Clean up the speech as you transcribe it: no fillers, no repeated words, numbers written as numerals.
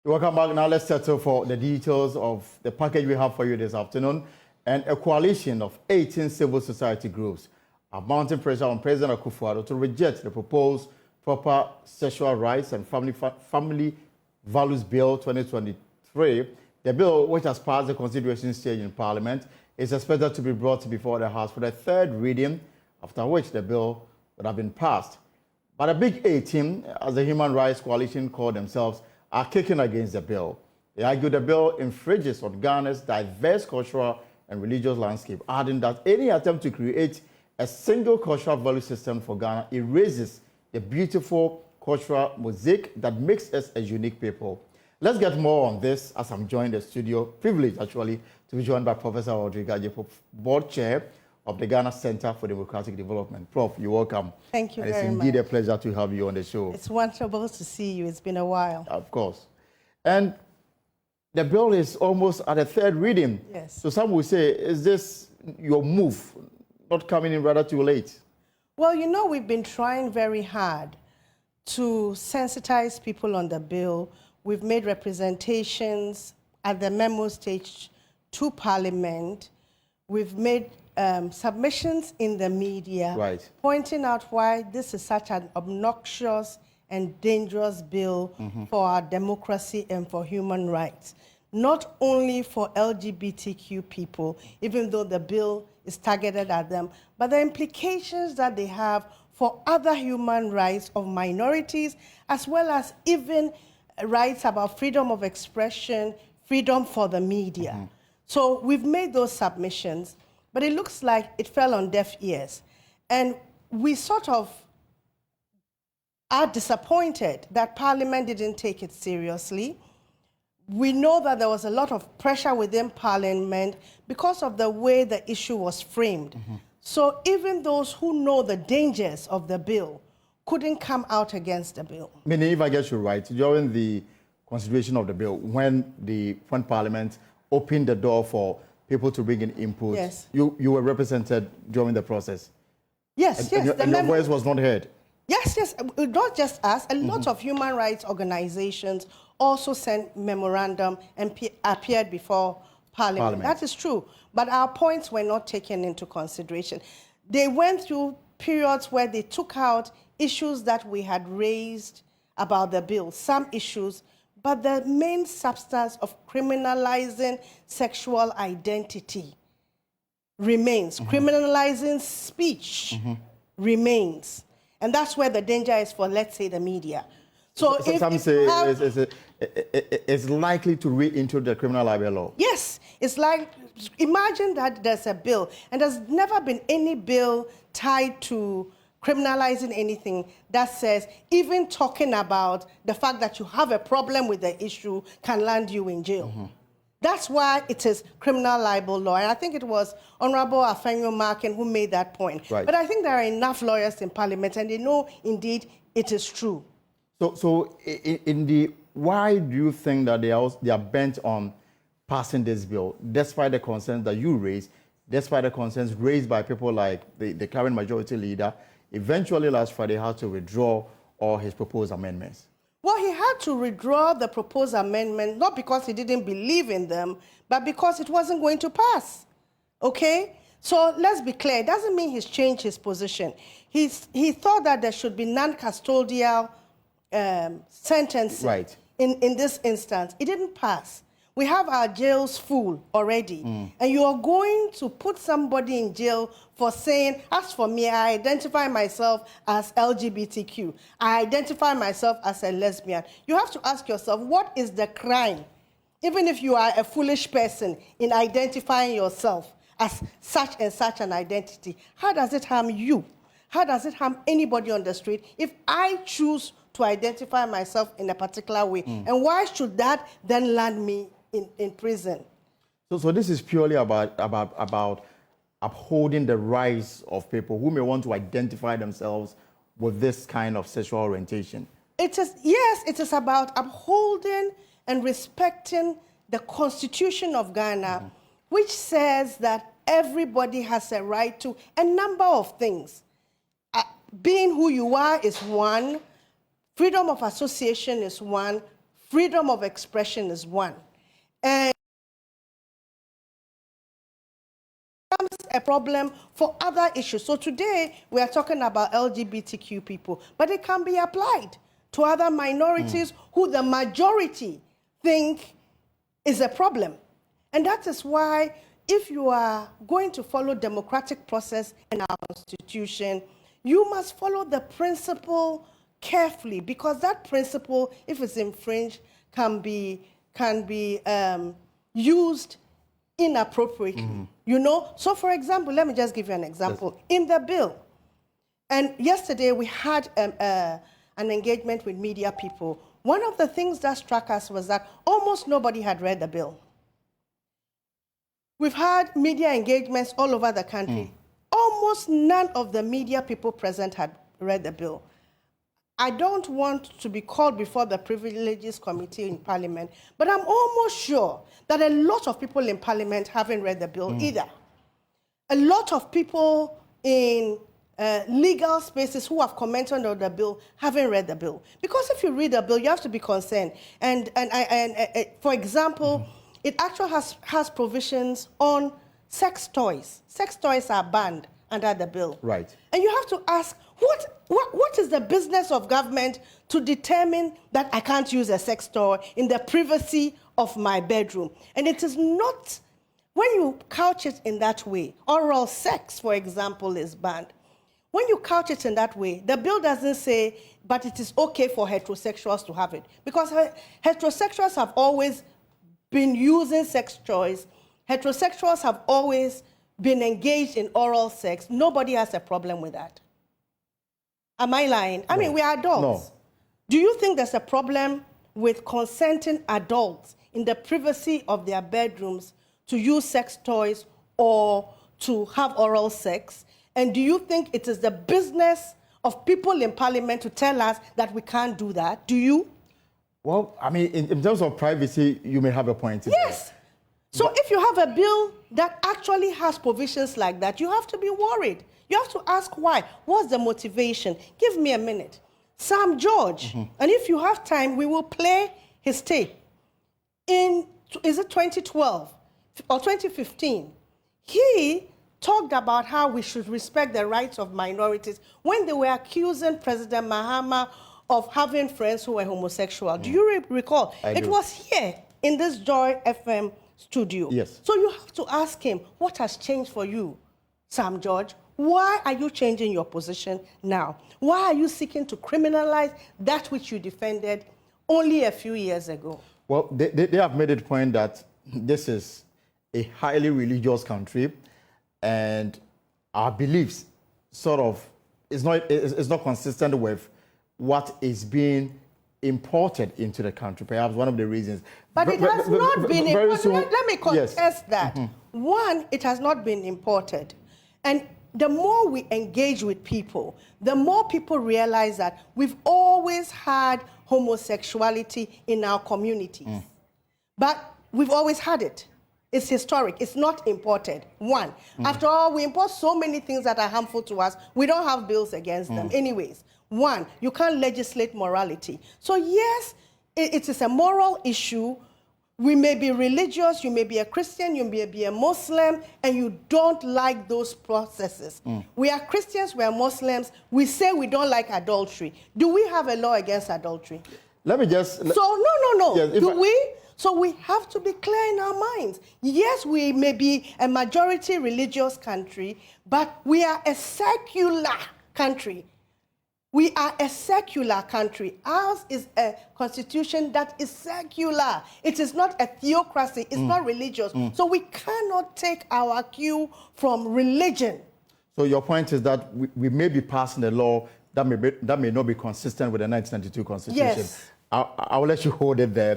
Welcome back. Now let's settle for the details of the package we have for you this afternoon. And a coalition of 18 civil society groups are mounting pressure on President Akufo-Addo to reject the proposed Proper Sexual Rights and Family Values Bill 2023. The bill, which has passed the consideration stage in Parliament, is expected to be brought before the House for the third reading, after which the bill would have been passed. But a big 18, as the Human Rights Coalition call themselves, are kicking against the bill. They argue the bill infringes on Ghana's diverse cultural and religious landscape, adding that any attempt to create a single cultural value system for Ghana erases the beautiful cultural mosaic that makes us a unique people. Let's get more on this as I'm joined in the studio, privileged actually, to be joined by Professor Audrey Gadzekpo, Board Chair of the Ghana Center for Democratic Development. Prof, you're welcome. Thank you very much. It's indeed a pleasure to have you on the show. It's wonderful to see you. It's been a while. Of course. And the bill is almost at a third reading. Yes. So some will say, is this your move, not coming in rather too late? Well, you know, we've been trying very hard to sensitize people on the bill. We've made representations at the memo stage to Parliament. We've made submissions in the media, right, pointing out why this is such an obnoxious and dangerous bill for our democracy and for human rights. Not only for LGBTQ people, even though the bill is targeted at them, but the implications that they have for other human rights of minorities, as well as even rights about freedom of expression, freedom for the media. So we've made those submissions, but it looks like it fell on deaf ears. And we sort of are disappointed that Parliament didn't take it seriously. We know that there was a lot of pressure within Parliament because of the way the issue was framed. So even those who know the dangers of the bill couldn't come out against the bill. Meaning, if I get you right, during the consideration of the bill, when Parliament opened the door for people to bring in input, yes, you were represented during the process? Yes, yes. And your voice was not heard? Yes, yes. Not just us. A lot of human rights organizations also sent memorandum and appeared before Parliament. That is true. But our points were not taken into consideration. They went through periods where they took out issues that we had raised about the bill, some issues, but the main substance of criminalizing sexual identity remains. Criminalizing speech remains. And that's where the danger is for, let's say, the media. So some say it's likely to re-introduce the criminal libel law. Yes, it's like, imagine that there's a bill, and there's never been any bill tied to criminalizing anything that says even talking about the fact that you have a problem with the issue can land you in jail. That's why it is criminal libel law. And I think it was Honorable Afenyo Markin who made that point. Right. But I think there are enough lawyers in Parliament, and they know indeed it is true. So why do you think that they are bent on passing this bill, despite the concerns that you raised, despite the concerns raised by people like the current majority leader? Eventually, last Friday, had to withdraw all his proposed amendments. Well, he had to withdraw the proposed amendment, not because he didn't believe in them, but because it wasn't going to pass. Okay? So let's be clear. It doesn't mean he's changed his position. He thought that there should be non-custodial sentencing in this instance. It didn't pass. We have our jails full already. And you are going to put somebody in jail for saying, as for me, I identify myself as LGBTQ. I identify myself as a lesbian. You have to ask yourself, what is the crime? Even if you are a foolish person in identifying yourself as such and such an identity, how does it harm you? How does it harm anybody on the street if I choose to identify myself in a particular way? And why should that then land me in prison? So this is purely about upholding the rights of people who may want to identify themselves with this kind of sexual orientation. It is, yes, it is about upholding and respecting the Constitution of Ghana, which says that everybody has a right to a number of things. Being who you are is one, freedom of association is one, freedom of expression is one. And a problem for other issues. So today we are talking about LGBTQ people, but it can be applied to other minorities who the majority think is a problem. And that is why if you are going to follow democratic process in our constitution, you must follow the principle carefully, because that principle, if it's infringed, can be used inappropriately. You know, so for example, let me just give you an example. Yes. In the bill, and yesterday we had an engagement with media people. One of the things that struck us was that almost nobody had read the bill. We've had media engagements all over the country. Almost none of the media people present had read the bill. I don't want to be called before the Privileges Committee in Parliament, but I'm almost sure that a lot of people in Parliament haven't read the bill either. A lot of people in legal spaces who have commented on the bill haven't read the bill. Because if you read the bill, you have to be concerned. And for example, it actually has provisions on sex toys. Sex toys are banned under the bill. Right. And you have to ask, what is the business of government to determine that I can't use a sex toy in the privacy of my bedroom? And it is not, when you couch it in that way, oral sex, for example, is banned. When you couch it in that way, the bill doesn't say, but it is okay for heterosexuals to have it. Because heterosexuals have always been using sex toys. Heterosexuals have always been engaged in oral sex. Nobody has a problem with that. Am I lying? I mean, we are adults. No. Do you think there's a problem with consenting adults in the privacy of their bedrooms to use sex toys or to have oral sex? And do you think it is the business of people in Parliament to tell us that we can't do that? Do you? Well, I mean, in terms of privacy, you may have a point. Yes. So if you have a bill that actually has provisions like that, you have to be worried. You have to ask why. What's the motivation? Give me a minute. Sam George, and if you have time, we will play his tape. Is it 2012 or 2015? He talked about how we should respect the rights of minorities when they were accusing President Mahama of having friends who were homosexual. Do you recall? It was here in this Joy FM studio. Yes. So you have to ask him, what has changed for you, Sam George? Why are you changing your position now? Why are you seeking to criminalize that which you defended only a few years ago? Well, they have made it a point that this is a highly religious country, and our beliefs sort of is not consistent with what is being imported into the country. Perhaps one of the reasons. But it has not been imported. Let me contest that. One, it has not been imported. And the more we engage with people, the more people realize that we've always had homosexuality in our communities. But we've always had it. It's historic. It's not imported. One. After all, we import so many things that are harmful to us. We don't have bills against them. Anyways, one, you can't legislate morality. So yes, it is a moral issue. We may be religious, you may be a Christian, you may be a Muslim, and you don't like those processes. We are Christians, we are Muslims. We say we don't like adultery. Do we have a law against adultery? Let me just... So, no. Yes, do we? So we have to be clear in our minds. Yes, we may be a majority religious country, but we are a secular country. We are a secular country. Ours is a constitution that is secular. It is not a theocracy. It's not religious. So we cannot take our cue from religion. So your point is that we may be passing a law that may not be consistent with the 1992 Constitution. Yes. I'll let you hold it there.